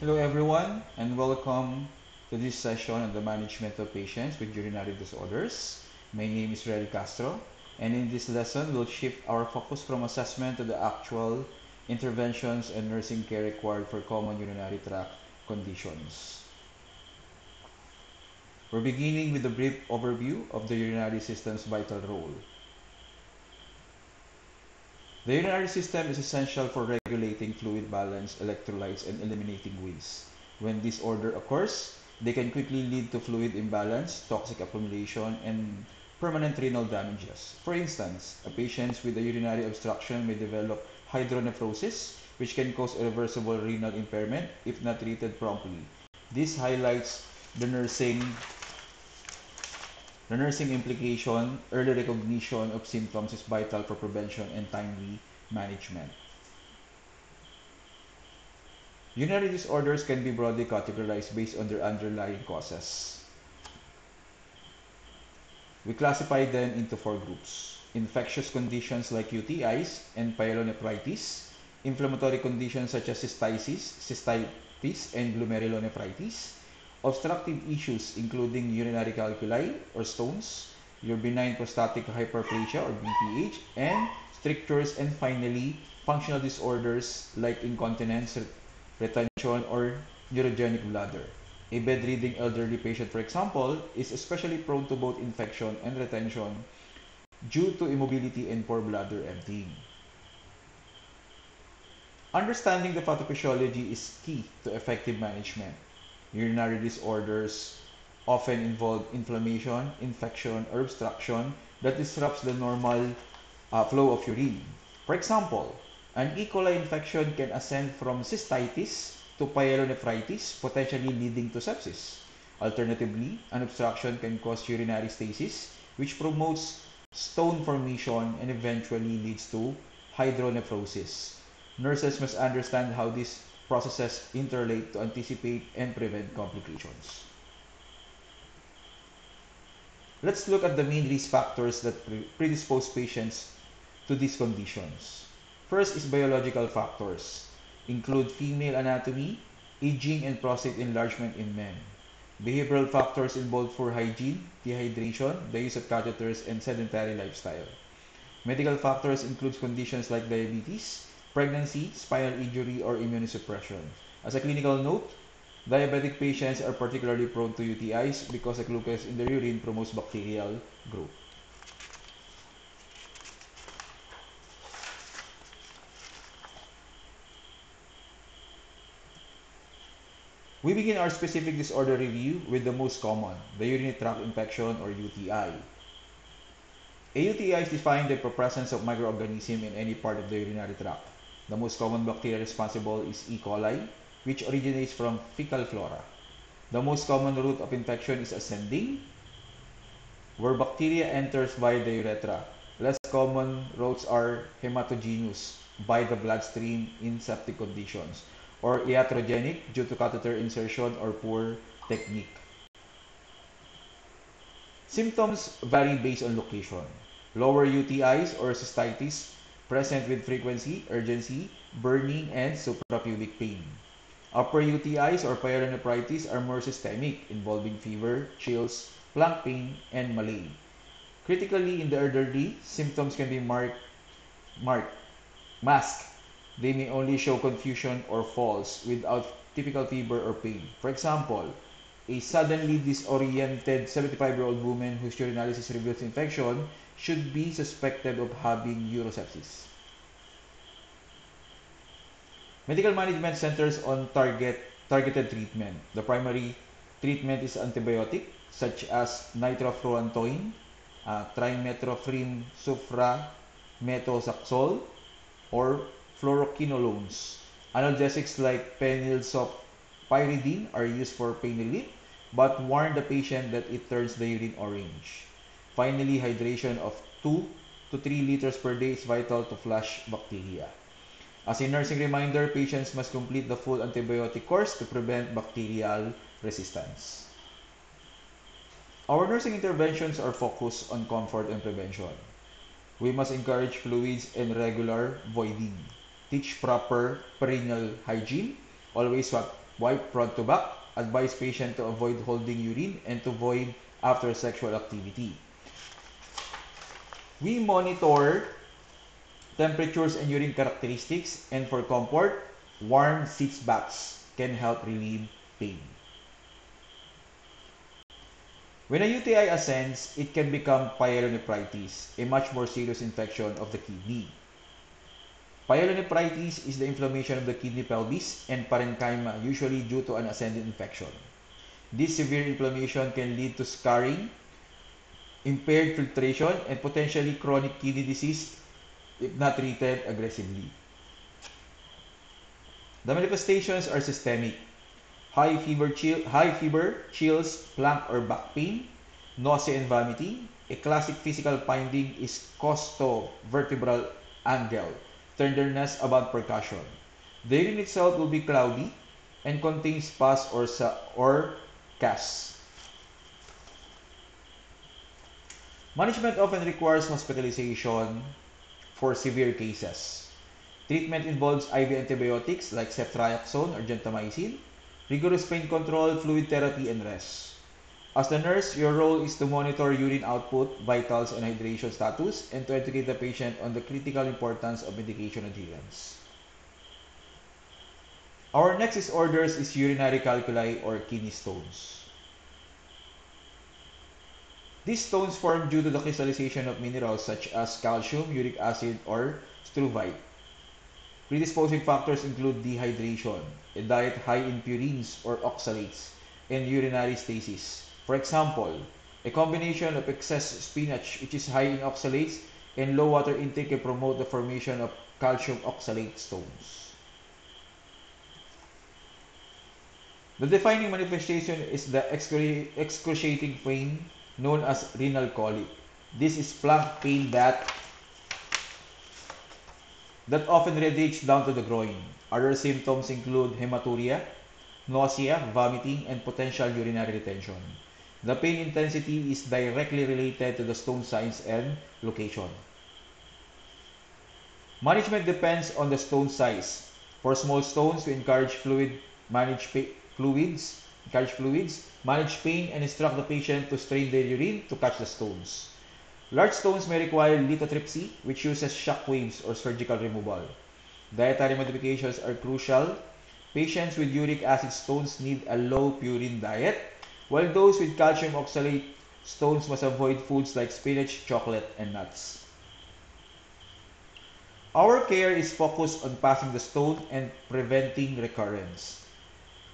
Hello everyone and welcome to this session on the management of patients with urinary disorders. My name is Relly Castro, and in this lesson we'll shift our focus from assessment to the actual interventions and nursing care required for common urinary tract conditions. We're beginning with a brief overview of the urinary system's vital role. The urinary system is essential for regulating fluid balance, electrolytes, and eliminating waste. When disorder occurs, they can quickly lead to fluid imbalance, toxic accumulation, and permanent renal damages. For instance, a patient with a urinary obstruction may develop hydronephrosis, which can cause irreversible renal impairment if not treated promptly. This highlights the nursing implication. Early recognition of symptoms is vital for prevention and timely management. Urinary disorders can be broadly categorized based on their underlying causes. We classify them into four groups: infectious conditions like UTIs and pyelonephritis, inflammatory conditions such as cystitis, and glomerulonephritis, obstructive issues including urinary calculi or stones, your benign prostatic hyperplasia or BPH, and strictures, and finally, functional disorders like incontinence, retention, or neurogenic bladder. A bedridden elderly patient, for example, is especially prone to both infection and retention due to immobility and poor bladder emptying. Understanding the pathophysiology is key to effective management. Urinary disorders often involve inflammation, infection, or obstruction that disrupts the normal flow of urine. For example, an E. coli infection can ascend from cystitis to pyelonephritis, potentially leading to sepsis. Alternatively, an obstruction can cause urinary stasis, which promotes stone formation and eventually leads to hydronephrosis. Nurses must understand how these processes interrelate to anticipate and prevent complications. Let's look at the main risk factors that predispose patients to these conditions. First is biological factors, include female anatomy, aging, and prostate enlargement in men. Behavioral factors involve poor hygiene, dehydration, the use of catheters, and sedentary lifestyle. Medical factors include conditions like diabetes, pregnancy, spinal injury, or immunosuppression. As a clinical note, diabetic patients are particularly prone to UTIs because the glucose in their urine promotes bacterial growth. We begin our specific disorder review with the most common, the urinary tract infection or UTI. A UTI is defined by the presence of microorganism in any part of the urinary tract. The most common bacteria responsible is E. coli, which originates from fecal flora. The most common route of infection is ascending, where bacteria enters via the urethra. Less common routes are hematogenous, by the bloodstream in septic conditions, or iatrogenic due to catheter insertion or poor technique. Symptoms vary based on location. Lower UTIs or cystitis present with frequency, urgency, burning, and suprapubic pain. Upper UTIs or pyelonephritis are more systemic, involving fever, chills, flank pain, and malaise. Critically, in the elderly, symptoms can be masked. They may only show confusion or falls without typical fever or pain. For example, a suddenly disoriented 75-year-old woman whose urinalysis reveals infection should be suspected of having urosepsis. Medical management centers on targeted treatment. The primary treatment is antibiotic such as nitrofurantoin, trimethoprim sulfamethoxazole, or fluoroquinolones. Analgesics like phenylsulfpyridine are used for pain relief, but warn the patient that it turns the urine orange. Finally, hydration of 2 to 3 liters per day is vital to flush bacteria. As a nursing reminder, patients must complete the full antibiotic course to prevent bacterial resistance. Our nursing interventions are focused on comfort and prevention. We must encourage fluids and regular voiding. Teach proper perineal hygiene. Always wipe front to back, advise patient to avoid holding urine and to void after sexual activity. We monitor temperatures and urine characteristics, and for comfort, warm sitz baths can help relieve pain. When a UTI ascends, it can become pyelonephritis, a much more serious infection of the kidney. Pyelonephritis is the inflammation of the kidney pelvis and parenchyma, usually due to an ascending infection. This severe inflammation can lead to scarring, impaired filtration, and potentially chronic kidney disease if not treated aggressively. The manifestations are systemic: high fever, chills, flank or back pain, nausea and vomiting. A classic physical finding is costovertebral angle, tenderness above percussion. The urine itself will be cloudy and contains pus or cas. Management often requires hospitalization for severe cases. Treatment involves IV antibiotics like ceftriaxone or gentamicin, rigorous pain control, fluid therapy, and rest. As the nurse, your role is to monitor urine output, vitals, and hydration status, and to educate the patient on the critical importance of medication adherence. Our next disorders is urinary calculi or kidney stones. These stones form due to the crystallization of minerals such as calcium, uric acid, or struvite. Predisposing factors include dehydration, a diet high in purines or oxalates, and urinary stasis. For example, a combination of excess spinach, which is high in oxalates, and low water intake can promote the formation of calcium oxalate stones. The defining manifestation is the excruciating pain known as renal colic. This is flank pain that often radiates down to the groin. Other symptoms include hematuria, nausea, vomiting, and potential urinary retention. The pain intensity is directly related to the stone size and location. Management depends on the stone size. For small stones, we encourage manage fluids, manage pain, and instruct the patient to strain their urine to catch the stones. Large stones may require lithotripsy, which uses shock waves or surgical removal. Dietary modifications are crucial. Patients with uric acid stones need a low purine diet, while those with calcium oxalate stones must avoid foods like spinach, chocolate, and nuts. Our care is focused on passing the stone and preventing recurrence.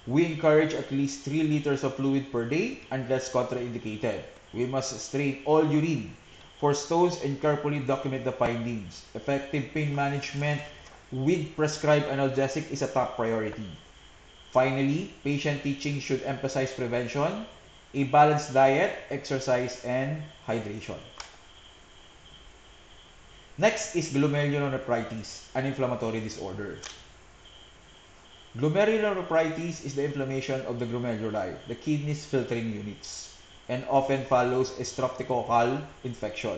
We encourage at least 3 liters of fluid per day unless contraindicated. We must strain all urine for stones and carefully document the findings. Effective pain management with prescribed analgesic is a top priority. Finally, patient teaching should emphasize prevention, a balanced diet, exercise, and hydration. Next is glomerulonephritis, an inflammatory disorder. Glomerulonephritis is the inflammation of the glomeruli, the kidney's filtering units, and often follows a streptococcal infection.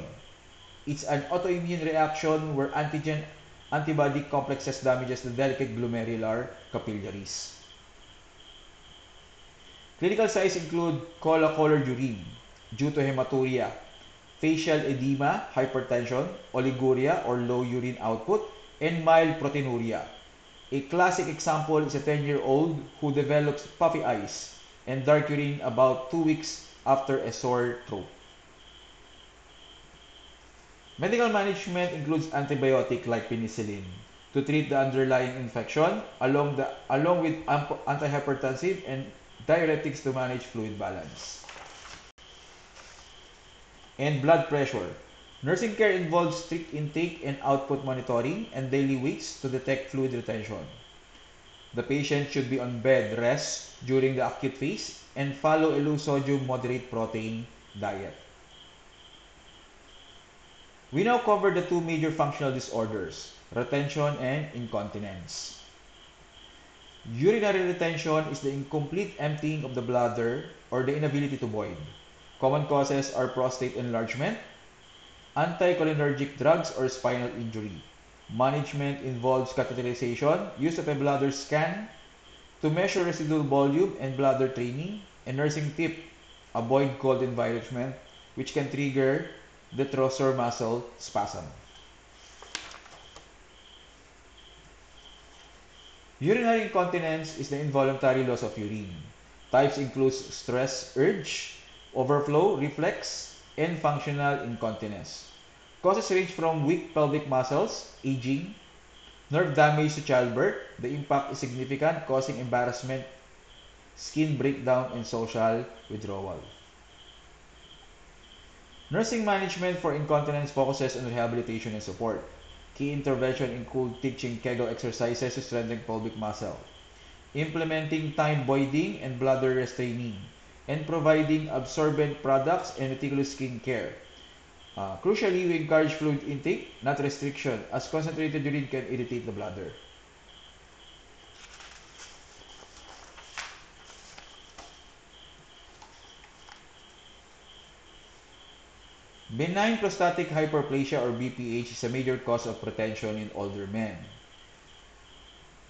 It's an autoimmune reaction where antibody complexes damages the delicate glomerular capillaries. Clinical signs include cola-colored urine due to hematuria, facial edema, hypertension, oliguria or low urine output, and mild proteinuria. A classic example is a 10-year-old who develops puffy eyes and dark urine about 2 weeks after a sore throat. Medical management includes antibiotic like penicillin to treat the underlying infection along with antihypertensive and diuretics to manage fluid balance. And blood pressure. Nursing care involves strict intake and output monitoring and daily weights to detect fluid retention. The patient should be on bed rest during the acute phase and follow a low sodium, moderate protein diet. We now cover the 2 major functional disorders, retention and incontinence. Urinary retention is the incomplete emptying of the bladder or the inability to void. Common causes are prostate enlargement, anticholinergic drugs, or spinal injury. Management involves catheterization, use of a bladder scan, To measure residual volume and bladder training, a nursing tip: avoid cold environment, which can trigger the detrusor muscle spasm. Urinary incontinence is the involuntary loss of urine. Types include stress urge, overflow reflex, and functional incontinence. Causes range from weak pelvic muscles, aging, nerve damage to childbirth. The impact is significant, causing embarrassment, skin breakdown, and social withdrawal. Nursing management for incontinence focuses on rehabilitation and support. Key intervention include teaching Kegel exercises to strengthen pelvic muscle, implementing time voiding and bladder restraining, and providing absorbent products and meticulous skin care. Crucially, we encourage fluid intake, not restriction, as concentrated urine can irritate the bladder. Benign prostatic hyperplasia, or BPH, is a major cause of pretension in older men.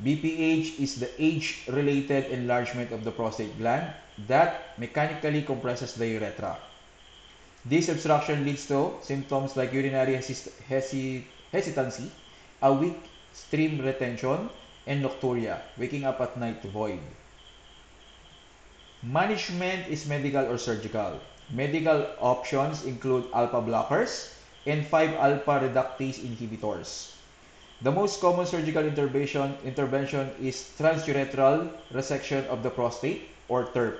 BPH is the age-related enlargement of the prostate gland that mechanically compresses the urethra. This obstruction leads to symptoms like urinary hesitancy, a weak stream retention, and nocturia, waking up at night to void. Management is medical or surgical. Medical options include alpha blockers and 5-alpha reductase inhibitors. The most common surgical intervention is transurethral resection of the prostate, or TURP.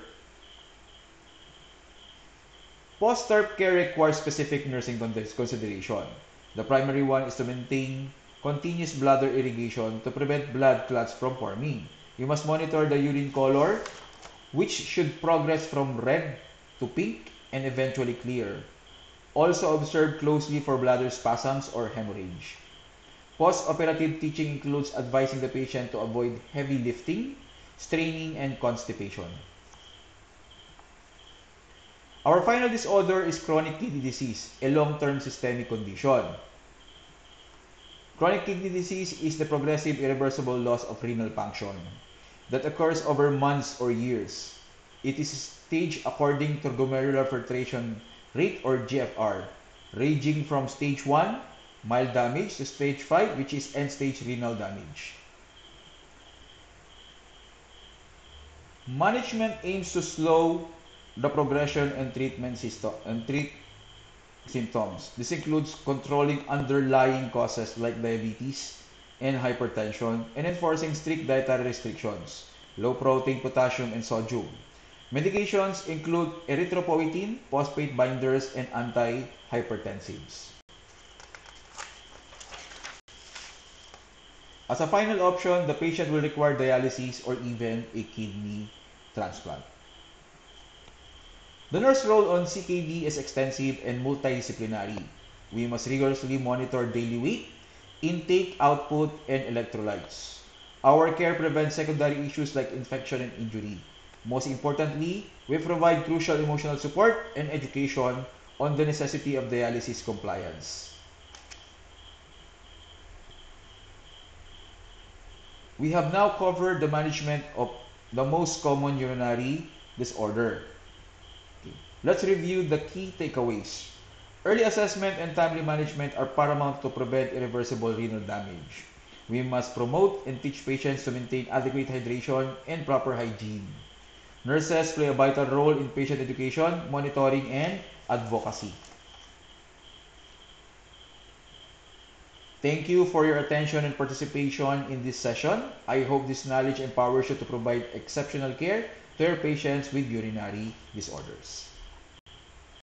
Post-TURP care requires specific nursing consideration. The primary one is to maintain continuous bladder irrigation to prevent blood clots from forming. You must monitor the urine color, which should progress from red to pink and eventually clear. Also observe closely for bladder spasms or hemorrhage. Post-operative teaching includes advising the patient to avoid heavy lifting, straining, and constipation. Our final disorder is chronic kidney disease, a long-term systemic condition. Chronic kidney disease is the progressive irreversible loss of renal function that occurs over months or years. It is staged according to glomerular filtration rate, or GFR, ranging from stage 1, mild damage, to stage 5, which is end-stage renal damage. Management aims to slow the progression and treat symptoms. This includes controlling underlying causes like diabetes and hypertension, and enforcing strict dietary restrictions, low protein, potassium, and sodium. Medications include erythropoietin, phosphate binders, and antihypertensives. As a final option, the patient will require dialysis or even a kidney transplant. The nurse role on CKD is extensive and multidisciplinary. We must rigorously monitor daily weight, intake, output, and electrolytes. Our care prevents secondary issues like infection and injury. Most importantly, we provide crucial emotional support and education on the necessity of dialysis compliance. We have now covered the management of the most common urinary disorder. Okay. Let's review the key takeaways. Early assessment and timely management are paramount to prevent irreversible renal damage. We must promote and teach patients to maintain adequate hydration and proper hygiene. Nurses play a vital role in patient education, monitoring, and advocacy. Thank you for your attention and participation in this session. I hope this knowledge empowers you to provide exceptional care to your patients with urinary disorders.